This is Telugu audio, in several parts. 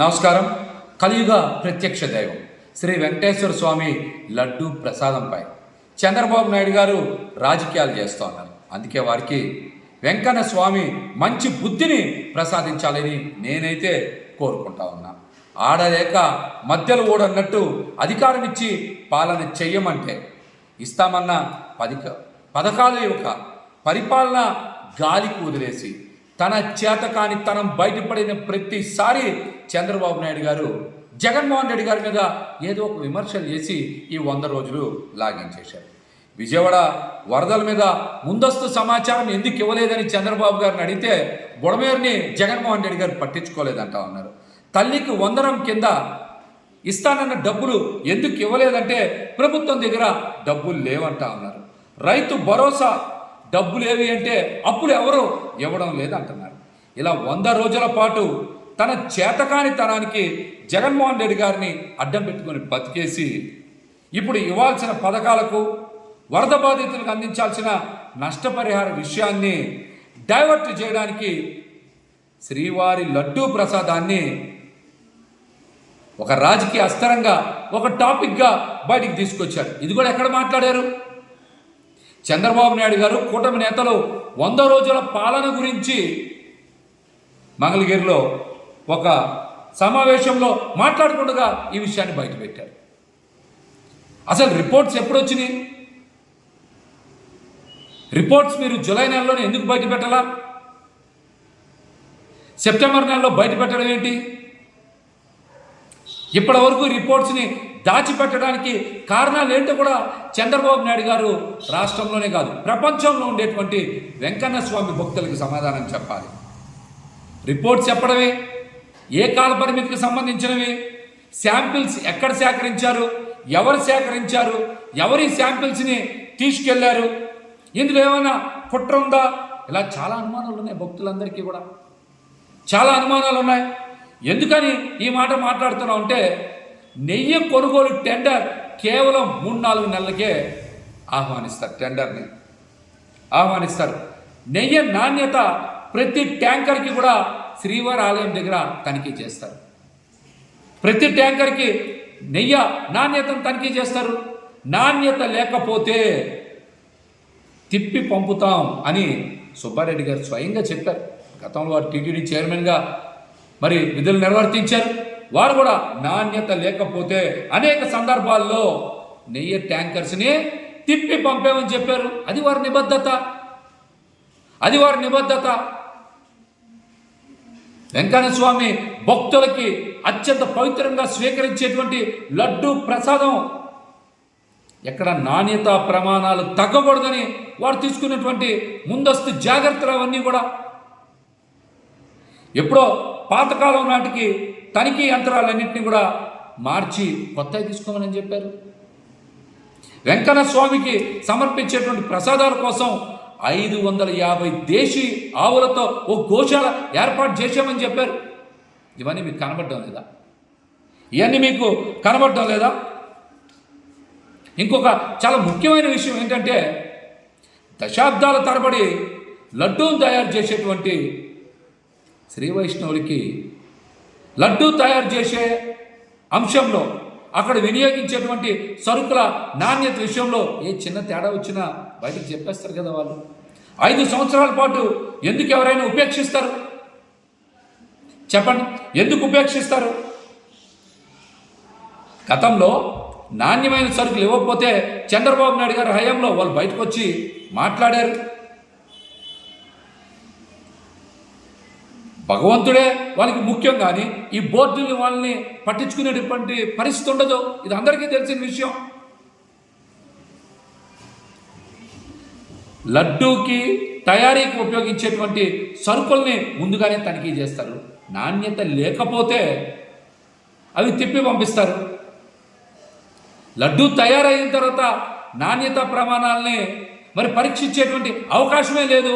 నమస్కారం. కలియుగ ప్రత్యక్ష దైవం శ్రీ వెంకటేశ్వర స్వామి లడ్డు ప్రసాదంపై చంద్రబాబు నాయుడు గారు రాజకీయాలు చేస్తూ ఉన్నారు. అందుకే వారికి వెంకన్న స్వామి మంచి బుద్ధిని ప్రసాదించాలని నేనైతే కోరుకుంటా ఉన్నా. ఆడలేక మధ్యలో ఓడన్నట్టు అధికారం ఇచ్చి పాలన చెయ్యమంటే ఇస్తామన్న పథకాలు యొక్క పరిపాలన గాలికి వదిలేసి తన చేతకానితనం బయటపడిన ప్రతిసారి చంద్రబాబు నాయుడు గారు జగన్మోహన్ రెడ్డి గారి మీద ఏదో ఒక విమర్శలు చేసి ఈ 100 రోజులు లాగించేశారు. విజయవాడ వరదల మీద ముందస్తు సమాచారం ఎందుకు ఇవ్వలేదని చంద్రబాబు గారిని అడిగితే బుడమేరుని జగన్మోహన్ రెడ్డి గారు పట్టించుకోలేదంటా ఉన్నారు. తల్లికి వందనం కింద ఇస్తానన్న డబ్బులు ఎందుకు ఇవ్వలేదంటే ప్రభుత్వం దగ్గర డబ్బులు లేవంటా ఉన్నారు. రైతు భరోసా డబ్బులు ఏవి అంటే అప్పులు ఎవరు ఇవ్వడం లేదంటున్నారు. ఇలా 100 రోజుల పాటు తన చేతకానితనానికి జగన్మోహన్ రెడ్డి గారిని అడ్డం పెట్టుకొని బతికేసి ఇప్పుడు ఇవ్వాల్సిన పథకాలకు వరద బాధితులకు అందించాల్సిన నష్టపరిహార విషయాన్ని డైవర్ట్ చేయడానికి శ్రీవారి లడ్డూ ప్రసాదాన్ని ఒక రాజకీయ అస్త్రంగా ఒక టాపిక్గా బయటికి తీసుకొచ్చారు. ఇది కూడా ఎక్కడ మాట్లాడారు? చంద్రబాబు నాయుడు గారు కూటమి నేతలు 100 రోజుల పాలన గురించి మంగళగిరిలో ఒక సమావేశంలో మాట్లాడకుండా ఈ విషయాన్ని బయటపెట్టారు. అసలు రిపోర్ట్స్ ఎప్పుడు వచ్చినాయి? రిపోర్ట్స్ మీరు జూలై నెలలోనే ఎందుకు బయట పెట్టాలా? సెప్టెంబర్ నెలలో బయట పెట్టడం ఏంటి? ఇప్పటి వరకు రిపోర్ట్స్ని దాచిపెట్టడానికి కారణాలు ఏంటో కూడా చంద్రబాబు నాయుడు గారు రాష్ట్రంలోనే కాదు ప్రపంచంలో ఉండేటువంటి వెంకన్న స్వామి భక్తులకు సమాధానం చెప్పాలి. రిపోర్ట్స్ చెప్పడమే, ఏ కాల పరిమితికి సంబంధించినవి, శాంపిల్స్ ఎక్కడ సేకరించారు, ఎవరు సేకరించారు, ఎవరి శాంపిల్స్ని తీసుకెళ్లారు, ఇందులో ఏమైనా కుట్ర ఉందా? ఇలా చాలా అనుమానాలు ఉన్నాయి. భక్తులందరికీ కూడా చాలా అనుమానాలు ఉన్నాయి. ఎందుకని ఈ మాట మాట్లాడుతున్నా అంటే నెయ్యి కొనుగోలు టెండర్ కేవలం 3-4 నెలలకే ఆహ్వానిస్తారు. టెండర్ని ఆహ్వానిస్తారు. నెయ్యి నాణ్యత ప్రతి ట్యాంకర్కి కూడా శ్రీవారి ఆలయం దగ్గర తనిఖీ చేస్తారు. ప్రతి ట్యాంకర్కి నెయ్యి నాణ్యతను తనిఖీ చేస్తారు. నాణ్యత లేకపోతే తిప్పి పంపుతాం అని సుబ్బారెడ్డి గారు స్వయంగా చెప్పారు. గతంలో వారు టీటీడీ చైర్మన్గా మరి విధులు నిర్వర్తించారు. వారు కూడా నాణ్యత లేకపోతే అనేక సందర్భాల్లో నెయ్యి ట్యాంకర్స్ని తిప్పి పంపామని చెప్పారు. అది వారి నిబద్ధత. అది వారి నిబద్ధత. వెంకన్న స్వామి భక్తులకి అత్యంత పవిత్రంగా స్వీకరించేటువంటి లడ్డు ప్రసాదం ఎక్కడ నాణ్యత ప్రమాణాలు తగ్గకూడదని వారు తీసుకున్నటువంటి ముందస్తు జాగ్రత్తలు అవన్నీ కూడా ఎప్పుడో పాతకాలం నాటికి తనిఖీ యంత్రాలన్నింటినీ కూడా మార్చి కొత్తవి తీసుకోమని చెప్పారు. వెంకన్న స్వామికి సమర్పించేటువంటి ప్రసాదాల కోసం 550 దేశీ ఆవులతో ఓ గోశాల ఏర్పాటు చేశామని చెప్పారు. ఇవన్నీ మీకు కనబడడం లేదా? ఇవన్నీ మీకు కనబడడం లేదా? ఇంకొక చాలా ముఖ్యమైన విషయం ఏంటంటే దశాబ్దాల తరబడి లడ్డూను తయారు చేసేటువంటి శ్రీ వైష్ణవులకి లడ్డూ తయారు చేసే అంశంలో అక్కడ వినియోగించేటువంటి సరుకుల నాణ్యత విషయంలో ఏ చిన్న తేడా వచ్చినా బయటికి చెప్పేస్తారు కదా వాళ్ళు. 5 సంవత్సరాల పాటు ఎందుకు ఎవరైనా ఉపేక్షిస్తారు? చెప్పండి, ఎందుకు ఉపేక్షిస్తారు? గతంలో నాణ్యమైన సరుకులు ఇవ్వకపోతే చంద్రబాబు నాయుడు గారి హయాంలో వాళ్ళు బయటకు వచ్చి మాట్లాడారు. భగవంతుడే వాళ్ళకి ముఖ్యం, కానీ ఈ బోర్డుని వాళ్ళని పట్టించుకునేటువంటి పరిస్థితి ఉండదు. ఇది అందరికీ తెలిసిన విషయం. లడ్డూకి తయారీకి ఉపయోగించేటువంటి సరుకుల్ని ముందుగానే తనిఖీ చేస్తారు. నాణ్యత లేకపోతే అవి తిప్పి పంపిస్తారు. లడ్డూ తయారైన తర్వాత నాణ్యత ప్రమాణాలని మరి పరీక్షించేటువంటి అవకాశమే లేదు.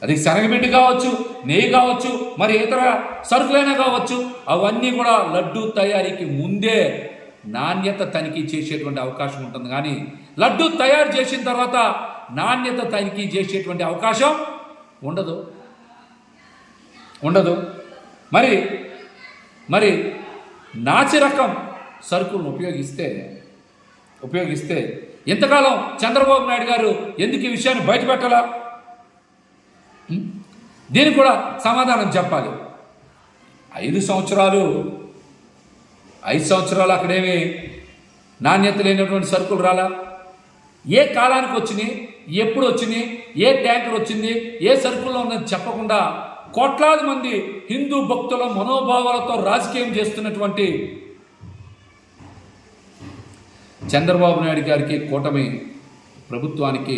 అది శనగపిండి కావచ్చు, నెయ్యి కావచ్చు, మరి ఇతర సరుకులైనా కావచ్చు, అవన్నీ కూడా లడ్డూ తయారీకి ముందే నాణ్యత తనిఖీ చేసేటువంటి అవకాశం ఉంటుంది. కానీ లడ్డూ తయారు చేసిన తర్వాత నాణ్యత తనిఖీ చేసేటువంటి అవకాశం ఉండదు. మరి మరి నాసి రకం సరుకులను ఉపయోగిస్తే ఇంతకాలం చంద్రబాబు నాయుడు గారు ఎందుకు ఈ విషయాన్ని బయటపెట్టాలా? దీనికి కూడా సమాధానం చెప్పాలి. 5 సంవత్సరాలు అక్కడేమి నాణ్యత లేనటువంటి సరుకులు రాలా? ఏ కాలానికి వచ్చినాయి, ఎప్పుడు వచ్చినాయి, ఏ ట్యాంకర్ వచ్చింది, ఏ సరుకుల్లో ఉన్నది చెప్పకుండా కోట్లాది మంది హిందూ భక్తుల మనోభావాలతో రాజకీయం చేస్తున్నటువంటి చంద్రబాబు నాయుడు గారికి, కూటమి ప్రభుత్వానికి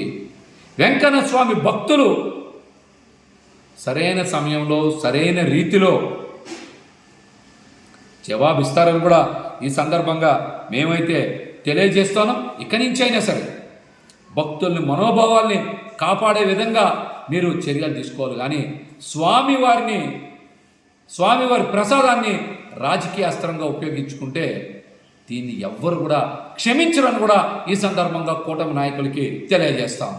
వెంకన్న స్వామి భక్తులు సరైన సమయంలో సరైన రీతిలో జవాబిస్తారని కూడా ఈ సందర్భంగా మేమైతే తెలియజేస్తున్నాం. ఇక్కడి నుంచి అయినా సరే భక్తుల్ని మనోభావాల్ని కాపాడే విధంగా మీరు చర్యలు తీసుకోవాలి. కానీ స్వామివారి ప్రసాదాన్ని రాజకీయ అస్త్రంగా ఉపయోగించుకుంటే దీన్ని ఎవ్వరు కూడా క్షమించరని కూడా ఈ సందర్భంగా కూటమి నాయకులకి తెలియజేస్తాం.